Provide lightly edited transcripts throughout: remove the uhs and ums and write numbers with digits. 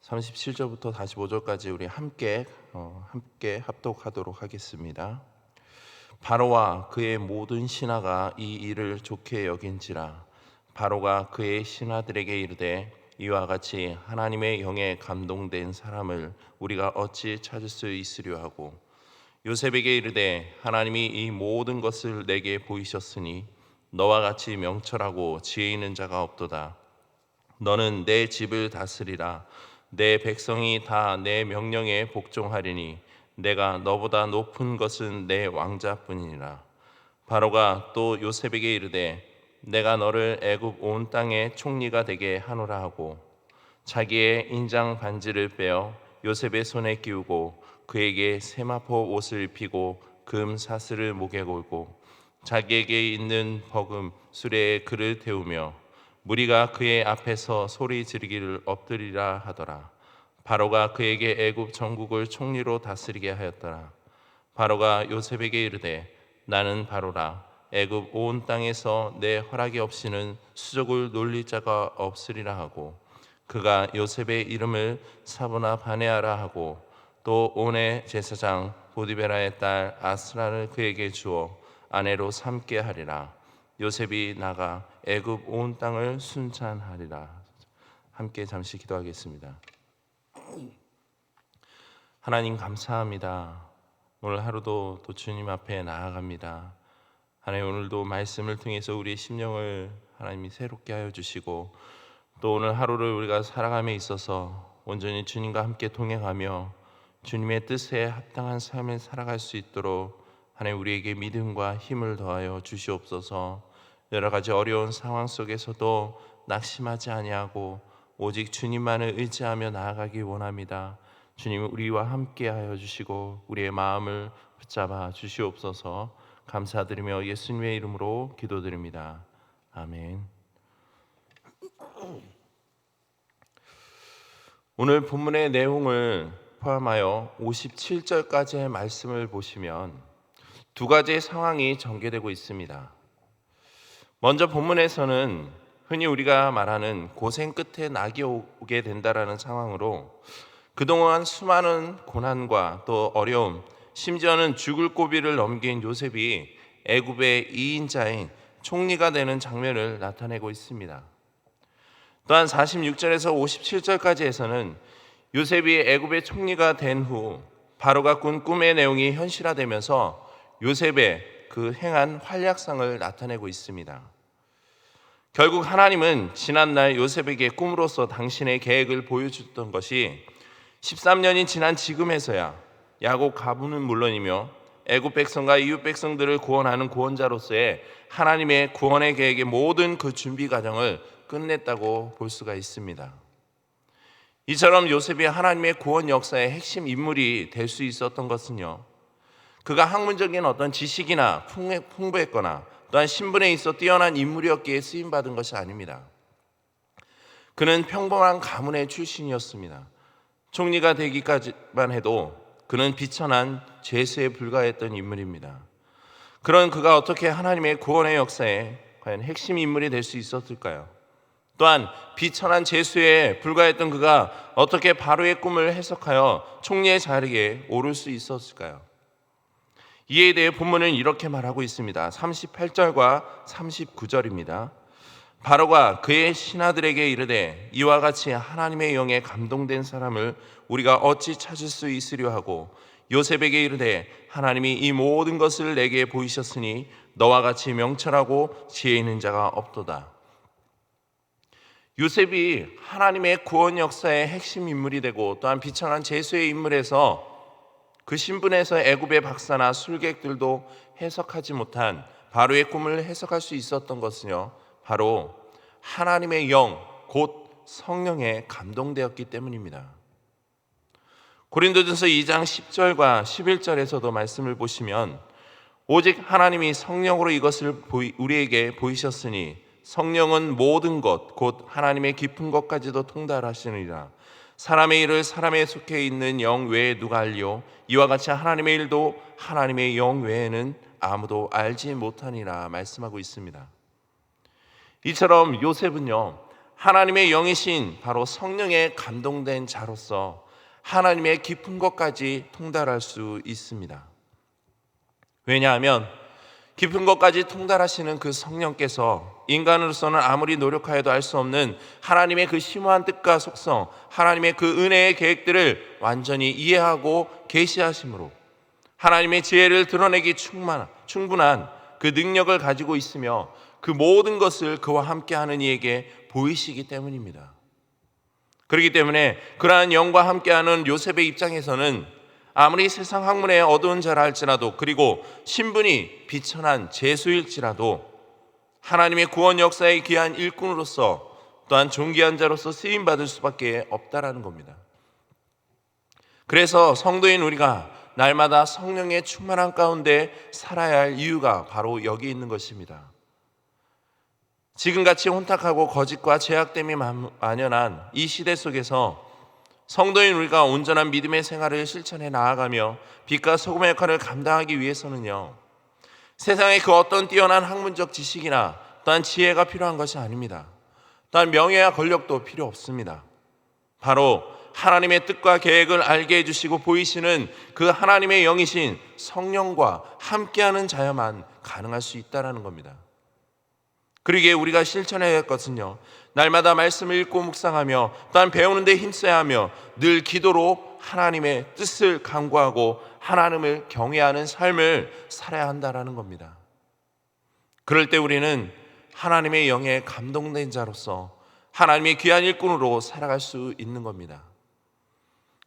37절부터 45절까지 우리 함께 합독하도록 하겠습니다. 바로와 그의 모든 신하가 이 일을 좋게 여긴지라. 바로가 그의 신하들에게 이르되 이와 같이 하나님의 영에 감동된 사람을 우리가 어찌 찾을 수 있으려 하고, 요셉에게 이르되 하나님이 이 모든 것을 내게 보이셨으니 너와 같이 명철하고 지혜 있는 자가 없도다. 너는 내 집을 다스리라. 내 백성이 다 내 명령에 복종하리니 내가 너보다 높은 것은 내 왕자뿐이니라. 바로가 또 요셉에게 이르되 내가 너를 애굽 온 땅의 총리가 되게 하노라 하고, 자기의 인장 반지를 빼어 요셉의 손에 끼우고 그에게 세마포 옷을 입히고 금 사슬을 목에 걸고 자기에게 있는 버금 수레에 그를 태우며 무리가 그의 앞에서 소리 지르기를 엎드리라 하더라. 바로가 그에게 애굽 전국을 총리로 다스리게 하였더라. 바로가 요셉에게 이르되 나는 바로라. 애굽 온 땅에서 내 허락이 없이는 수족을 놀릴 자가 없으리라 하고, 그가 요셉의 이름을 사브나 바네아라 하고 또 온의 제사장 보디베라의 딸 아스라를 그에게 주어 아내로 삼게 하리라. 요셉이 나가 애굽 온 땅을 순찬하리라. 함께 잠시 기도하겠습니다. 하나님 감사합니다. 오늘 하루도 또 주님 앞에 나아갑니다. 하나님, 오늘도 말씀을 통해서 우리의 심령을 하나님이 새롭게 하여 주시고, 또 오늘 하루를 우리가 살아감에 있어서 온전히 주님과 함께 동행하며 주님의 뜻에 합당한 삶을 살아갈 수 있도록 하나님 우리에게 믿음과 힘을 더하여 주시옵소서. 여러 가지 어려운 상황 속에서도 낙심하지 아니하고 오직 주님만을 의지하며 나아가기 원합니다. 주님, 우리와 함께 하여 주시고 우리의 마음을 붙잡아 주시옵소서. 감사드리며 예수님의 이름으로 기도드립니다. 아멘. 오늘 본문의 내용을 포함하여 57절까지의 말씀을 보시면 두 가지의 상황이 전개되고 있습니다. 먼저 본문에서는 흔히 우리가 말하는 고생 끝에 낙이 오게 된다라는 상황으로 그동안 수많은 고난과 또 어려움, 심지어는 죽을 고비를 넘긴 요셉이 애굽의 2인자인 총리가 되는 장면을 나타내고 있습니다. 또한 46절에서 57절까지에서는 요셉이 애굽의 총리가 된 후 바로가 꾼 꿈의 내용이 현실화되면서 요셉의 그 행한 활약상을 나타내고 있습니다. 결국 하나님은 지난날 요셉에게 꿈으로써 당신의 계획을 보여줬던 것이 13년이 지난 지금에서야 야곱 가문은 물론이며 애굽 백성과 이웃 백성들을 구원하는 구원자로서의 하나님의 구원의 계획의 모든 그 준비 과정을 끝냈다고 볼 수가 있습니다. 이처럼 요셉이 하나님의 구원 역사의 핵심 인물이 될 수 있었던 것은요, 그가 학문적인 어떤 지식이나 풍부했거나 또한 신분에 있어 뛰어난 인물이었기에 쓰임받은 것이 아닙니다. 그는 평범한 가문의 출신이었습니다. 총리가 되기까지만 해도 그는 비천한 죄수에 불과했던 인물입니다. 그런 그가 어떻게 하나님의 구원의 역사에 과연 핵심 인물이 될 수 있었을까요? 또한 비천한 죄수에 불과했던 그가 어떻게 바로의 꿈을 해석하여 총리의 자리에 오를 수 있었을까요? 이에 대해 본문은 이렇게 말하고 있습니다. 38절과 39절입니다. 바로가 그의 신하들에게 이르되 이와 같이 하나님의 영에 감동된 사람을 우리가 어찌 찾을 수 있으려 하고, 요셉에게 이르되 하나님이 이 모든 것을 내게 보이셨으니 너와 같이 명철하고 지혜 있는 자가 없도다. 요셉이 하나님의 구원 역사의 핵심 인물이 되고 또한 비천한 죄수의 인물에서 그 신분에서 애굽의 박사나 술객들도 해석하지 못한 바로의 꿈을 해석할 수 있었던 것은요, 바로 하나님의 영, 곧 성령에 감동되었기 때문입니다. 고린도전서 2장 10절과 11절에서도 말씀을 보시면 오직 하나님이 성령으로 이것을 우리에게 보이셨으니 성령은 모든 것, 곧 하나님의 깊은 것까지도 통달하시느니라. 사람의 일을 사람에 속해 있는 영 외에 누가 알리요? 이와 같이 하나님의 일도 하나님의 영 외에는 아무도 알지 못하니라 말씀하고 있습니다. 이처럼 요셉은요, 하나님의 영이신 바로 성령에 감동된 자로서 하나님의 깊은 것까지 통달할 수 있습니다. 왜냐하면 깊은 것까지 통달하시는 그 성령께서 인간으로서는 아무리 노력하여도 알 수 없는 하나님의 그 심오한 뜻과 속성, 하나님의 그 은혜의 계획들을 완전히 이해하고 계시하심으로 하나님의 지혜를 드러내기 충분한 그 능력을 가지고 있으며 그 모든 것을 그와 함께하는 이에게 보이시기 때문입니다. 그렇기 때문에 그러한 영과 함께하는 요셉의 입장에서는 아무리 세상 학문의 어두운 자라 할지라도, 그리고 신분이 비천한 죄수일지라도 하나님의 구원 역사의 귀한 일꾼으로서 또한 존귀한 자로서 쓰임받을 수밖에 없다라는 겁니다. 그래서 성도인 우리가 날마다 성령의 충만한 가운데 살아야 할 이유가 바로 여기 있는 것입니다. 지금같이 혼탁하고 거짓과 죄악됨이 만연한 이 시대 속에서 성도인 우리가 온전한 믿음의 생활을 실천해 나아가며 빛과 소금의 역할을 감당하기 위해서는요, 세상의 그 어떤 뛰어난 학문적 지식이나 또한 지혜가 필요한 것이 아닙니다. 또한 명예와 권력도 필요 없습니다. 바로 하나님의 뜻과 계획을 알게 해주시고 보이시는 그 하나님의 영이신 성령과 함께하는 자야만 가능할 수 있다는 겁니다. 그러기에 우리가 실천해야 할 것은요, 날마다 말씀을 읽고 묵상하며 또한 배우는 데 힘써야 하며 늘 기도로 하나님의 뜻을 간구하고 하나님을 경외하는 삶을 살아야 한다는 겁니다. 그럴 때 우리는 하나님의 영에 감동된 자로서 하나님의 귀한 일꾼으로 살아갈 수 있는 겁니다.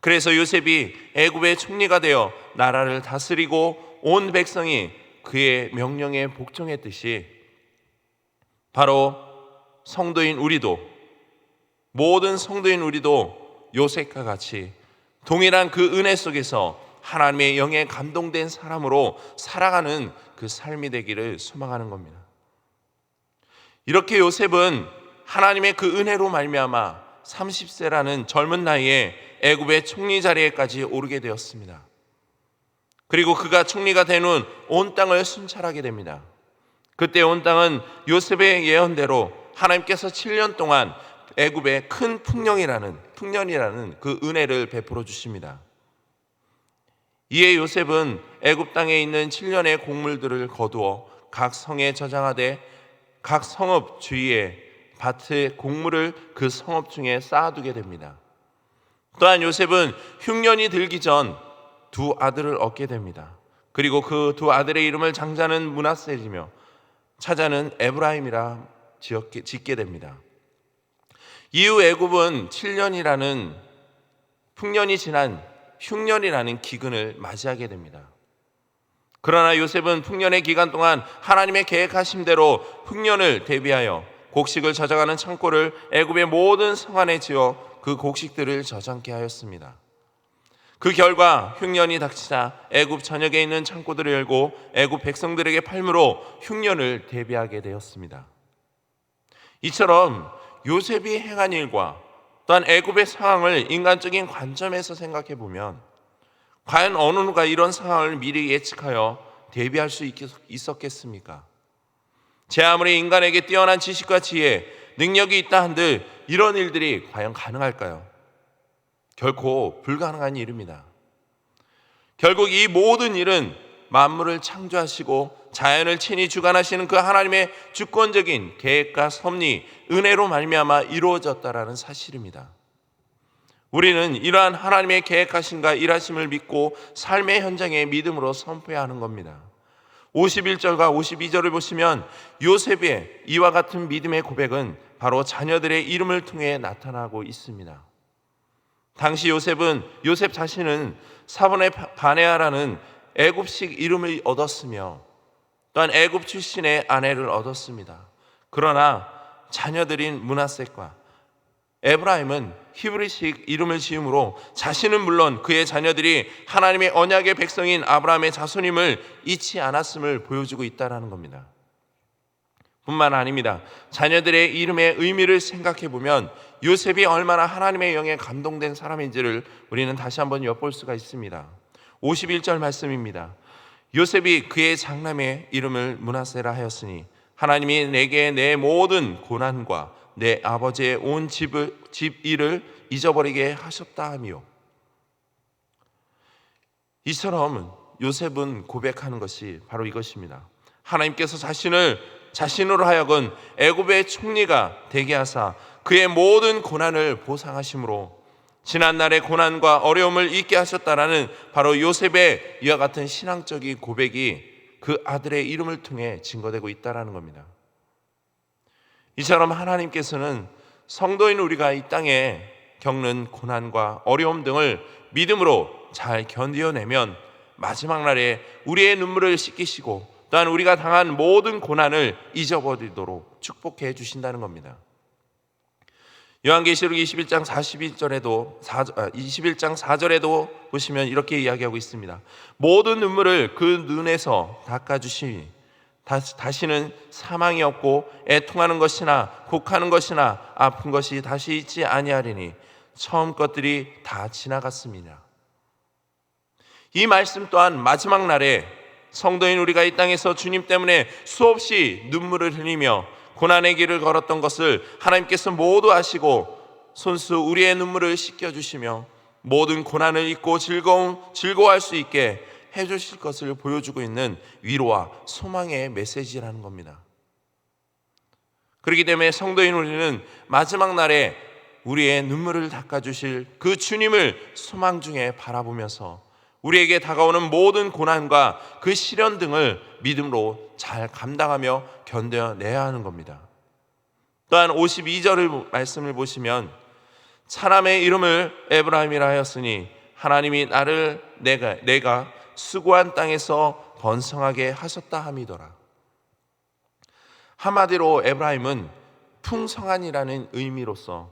그래서 요셉이 애굽의 총리가 되어 나라를 다스리고 온 백성이 그의 명령에 복종했듯이 바로 성도인 우리도, 모든 성도인 우리도 요셉과 같이 동일한 그 은혜 속에서 하나님의 영에 감동된 사람으로 살아가는 그 삶이 되기를 소망하는 겁니다. 이렇게 요셉은 하나님의 그 은혜로 말미암아 30세라는 젊은 나이에 애굽의 총리 자리에까지 오르게 되었습니다. 그리고 그가 총리가 된 후 온 땅을 순찰하게 됩니다. 그때 온 땅은 요셉의 예언대로 하나님께서 7년 동안 애굽에 큰 풍년이라는 그 은혜를 베풀어 주십니다. 이에 요셉은 애굽 땅에 있는 7년의 곡물들을 거두어 각 성에 저장하되 각 성읍 주위에 밭의 곡물을 그 성읍 중에 쌓아두게 됩니다. 또한 요셉은 흉년이 들기 전 두 아들을 얻게 됩니다. 그리고 그 두 아들의 이름을 장자는 므낫세이며 차자는 에브라임이라 짓게 됩니다. 이후 애굽은 7년이라는 풍년이 지난 흉년이라는 기근을 맞이하게 됩니다. 그러나 요셉은 풍년의 기간 동안 하나님의 계획하신 대로 흉년을 대비하여 곡식을 저장하는 창고를 애굽의 모든 성 안에 지어 그 곡식들을 저장케 하였습니다. 그 결과 흉년이 닥치자 애굽 전역에 있는 창고들을 열고 애굽 백성들에게 팔므로 흉년을 대비하게 되었습니다. 이처럼 요셉이 행한 일과 또한 애굽의 상황을 인간적인 관점에서 생각해 보면 과연 어느 누가 이런 상황을 미리 예측하여 대비할 수 있었겠습니까? 제 아무리 인간에게 뛰어난 지식과 지혜, 능력이 있다 한들 이런 일들이 과연 가능할까요? 결코 불가능한 일입니다. 결국 이 모든 일은 만물을 창조하시고 자연을 친히 주관하시는 그 하나님의 주권적인 계획과 섭리, 은혜로 말미암아 이루어졌다라는 사실입니다. 우리는 이러한 하나님의 계획하심과 일하심을 믿고 삶의 현장에 믿음으로 선포해야 하는 겁니다. 51절과 52절을 보시면 요셉의 이와 같은 믿음의 고백은 바로 자녀들의 이름을 통해 나타나고 있습니다. 당시 요셉 자신은 사본의 바네아라는 애굽식 이름을 얻었으며 또한 애굽 출신의 아내를 얻었습니다. 그러나 자녀들인 므낫셋과 에브라임은 히브리식 이름을 지음으로 자신은 물론 그의 자녀들이 하나님의 언약의 백성인 아브라함의 자손임을 잊지 않았음을 보여주고 있다는 겁니다. 뿐만 아닙니다. 자녀들의 이름의 의미를 생각해 보면 요셉이 얼마나 하나님의 영에 감동된 사람인지를 우리는 다시 한번 엿볼 수가 있습니다. 51절 말씀입니다. 요셉이 그의 장남의 이름을 므낫세라 하였으니 하나님이 내게 내 모든 고난과 내 아버지의 온 집 일을 잊어버리게 하셨다 하며, 이처럼 요셉은 고백하는 것이 바로 이것입니다. 하나님께서 자신으로 하여금 애굽의 총리가 되게 하사 그의 모든 고난을 보상하심으로 지난날의 고난과 어려움을 잊게 하셨다라는 바로 요셉의 이와 같은 신앙적인 고백이 그 아들의 이름을 통해 증거되고 있다는 겁니다. 이처럼 하나님께서는 성도인 우리가 이 땅에 겪는 고난과 어려움 등을 믿음으로 잘 견뎌내면 마지막 날에 우리의 눈물을 씻기시고 또한 우리가 당한 모든 고난을 잊어버리도록 축복해 주신다는 겁니다. 요한계시록 21장 4절에도 보시면 이렇게 이야기하고 있습니다. 모든 눈물을 그 눈에서 닦아주시니 다시는 사망이 없고 애통하는 것이나 곡하는 것이나 아픈 것이 다시 있지 아니하리니 처음 것들이 다 지나갔습니다. 이 말씀 또한 마지막 날에 성도인 우리가 이 땅에서 주님 때문에 수없이 눈물을 흘리며 고난의 길을 걸었던 것을 하나님께서 모두 아시고 손수 우리의 눈물을 씻겨주시며 모든 고난을 잊고 즐거워할 수 있게 해주실 것을 보여주고 있는 위로와 소망의 메시지라는 겁니다. 그렇기 때문에 성도인 우리는 마지막 날에 우리의 눈물을 닦아주실 그 주님을 소망 중에 바라보면서 우리에게 다가오는 모든 고난과 그 시련 등을 믿음으로 잘 감당하며 견뎌내야 하는 겁니다. 또한 52절 말씀을 보시면 사람의 이름을 에브라임이라 하였으니 하나님이 나를 내가 수고한 땅에서 번성하게 하셨다 함이더라. 한마디로 에브라임은 풍성한이라는 의미로서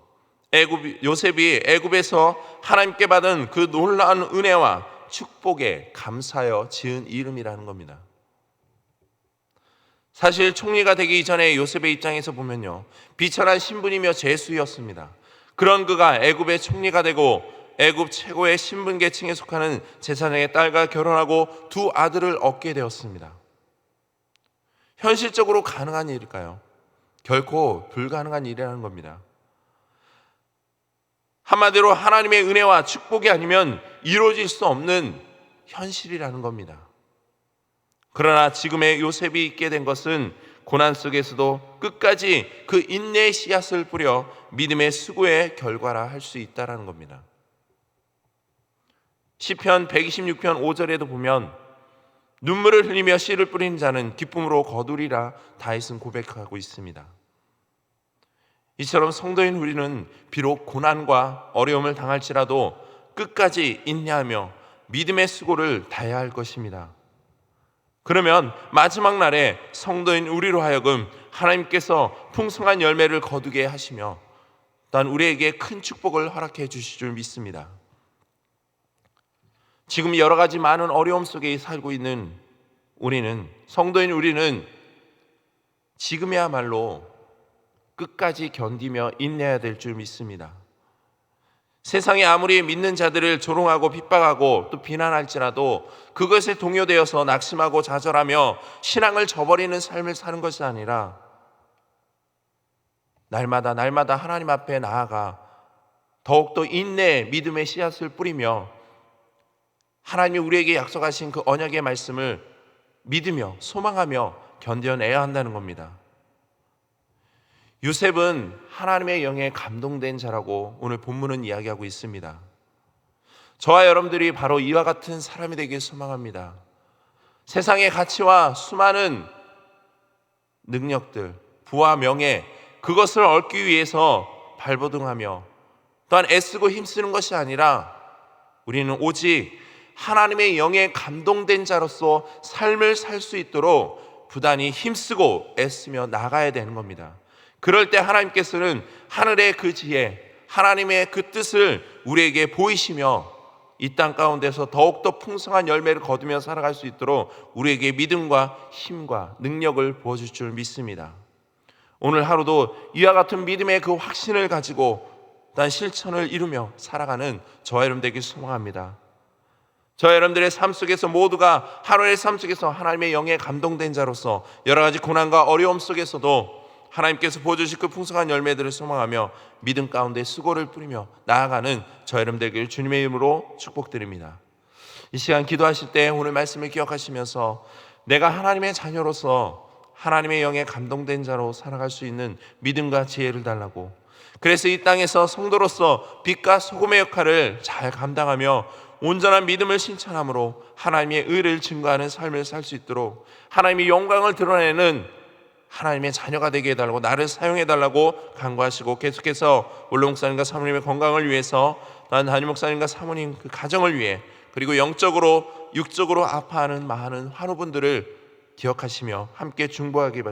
요셉이 애굽에서 하나님께 받은 그 놀라운 은혜와 축복에 감사하여 지은 이름이라는 겁니다. 사실 총리가 되기 이전에 요셉의 입장에서 보면요, 비천한 신분이며 죄수였습니다. 그런 그가 애굽의 총리가 되고 애굽 최고의 신분 계층에 속하는 제사장의 딸과 결혼하고 두 아들을 얻게 되었습니다. 현실적으로 가능한 일일까요? 결코 불가능한 일이라는 겁니다. 한마디로 하나님의 은혜와 축복이 아니면 이루어질 수 없는 현실이라는 겁니다. 그러나 지금의 요셉이 있게 된 것은 고난 속에서도 끝까지 그 인내의 씨앗을 뿌려 믿음의 수고의 결과라 할 수 있다는 겁니다. 시편 126편 5절에도 보면 눈물을 흘리며 씨를 뿌리는 자는 기쁨으로 거두리라 다윗은 고백하고 있습니다. 이처럼 성도인 우리는 비록 고난과 어려움을 당할지라도 끝까지 인내하며 믿음의 수고를 다해야 할 것입니다. 그러면 마지막 날에 성도인 우리로 하여금 하나님께서 풍성한 열매를 거두게 하시며 또한 우리에게 큰 축복을 허락해 주실 줄 믿습니다. 지금 여러 가지 많은 어려움 속에 살고 있는 우리는, 성도인 우리는 지금이야말로 끝까지 견디며 인내해야 될 줄 믿습니다. 세상이 아무리 믿는 자들을 조롱하고 핍박하고 또 비난할지라도 그것에 동요되어서 낙심하고 좌절하며 신앙을 저버리는 삶을 사는 것이 아니라 날마다 하나님 앞에 나아가 더욱더 인내, 믿음의 씨앗을 뿌리며 하나님이 우리에게 약속하신 그 언약의 말씀을 믿으며 소망하며 견뎌내야 한다는 겁니다. 요셉은 하나님의 영에 감동된 자라고 오늘 본문은 이야기하고 있습니다. 저와 여러분들이 바로 이와 같은 사람이 되길 소망합니다. 세상의 가치와 수많은 능력들, 부와 명예, 그것을 얻기 위해서 발버둥하며 또한 애쓰고 힘쓰는 것이 아니라 우리는 오직 하나님의 영에 감동된 자로서 삶을 살 수 있도록 부단히 힘쓰고 애쓰며 나가야 되는 겁니다. 그럴 때 하나님께서는 하늘의 그 지혜, 하나님의 그 뜻을 우리에게 보이시며 이 땅 가운데서 더욱더 풍성한 열매를 거두며 살아갈 수 있도록 우리에게 믿음과 힘과 능력을 부어줄 줄 믿습니다. 오늘 하루도 이와 같은 믿음의 그 확신을 가지고 단 실천을 이루며 살아가는 저와 여러분 되길 소망합니다. 저와 여러분들의 삶 속에서 모두가 하루의 삶 속에서 하나님의 영에 감동된 자로서 여러 가지 고난과 어려움 속에서도 하나님께서 보여주실 그 풍성한 열매들을 소망하며 믿음 가운데 수고를 뿌리며 나아가는 저 여러분 되길 주님의 이름으로 축복드립니다. 이 시간 기도하실 때 오늘 말씀을 기억하시면서 내가 하나님의 자녀로서 하나님의 영에 감동된 자로 살아갈 수 있는 믿음과 지혜를 달라고, 그래서 이 땅에서 성도로서 빛과 소금의 역할을 잘 감당하며 온전한 믿음을 실천함으로 하나님의 의를 증거하는 삶을 살 수 있도록 하나님의 영광을 드러내는 하나님의 자녀가 되게 해달라고, 나를 사용해달라고 간구하시고, 계속해서 원로 목사님과 사모님의 건강을 위해서, 난 담임 목사님과 사모님 그 가정을 위해, 그리고 영적으로 육적으로 아파하는 많은 환우분들을 기억하시며 함께 중보하기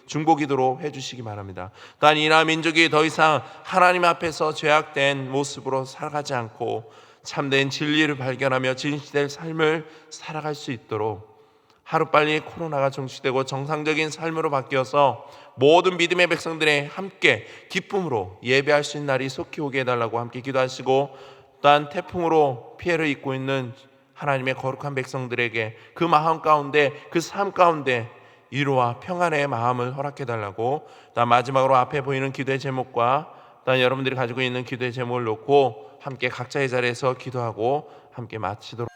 중보기도로 해주시기 바랍니다. 또한 이 나라 민족이 더 이상 하나님 앞에서 죄악된 모습으로 살아가지 않고 참된 진리를 발견하며 진실된 삶을 살아갈 수 있도록 하루빨리 코로나가 종식되고 정상적인 삶으로 바뀌어서 모든 믿음의 백성들의 함께 기쁨으로 예배할 수 있는 날이 속히 오게 해달라고 함께 기도하시고, 또한 태풍으로 피해를 입고 있는 하나님의 거룩한 백성들에게 그 마음 가운데, 그 삶 가운데 위로와 평안의 마음을 허락해달라고, 또한 마지막으로 앞에 보이는 기도의 제목과 또한 여러분들이 가지고 있는 기도의 제목을 놓고 함께 각자의 자리에서 기도하고 함께 마치도록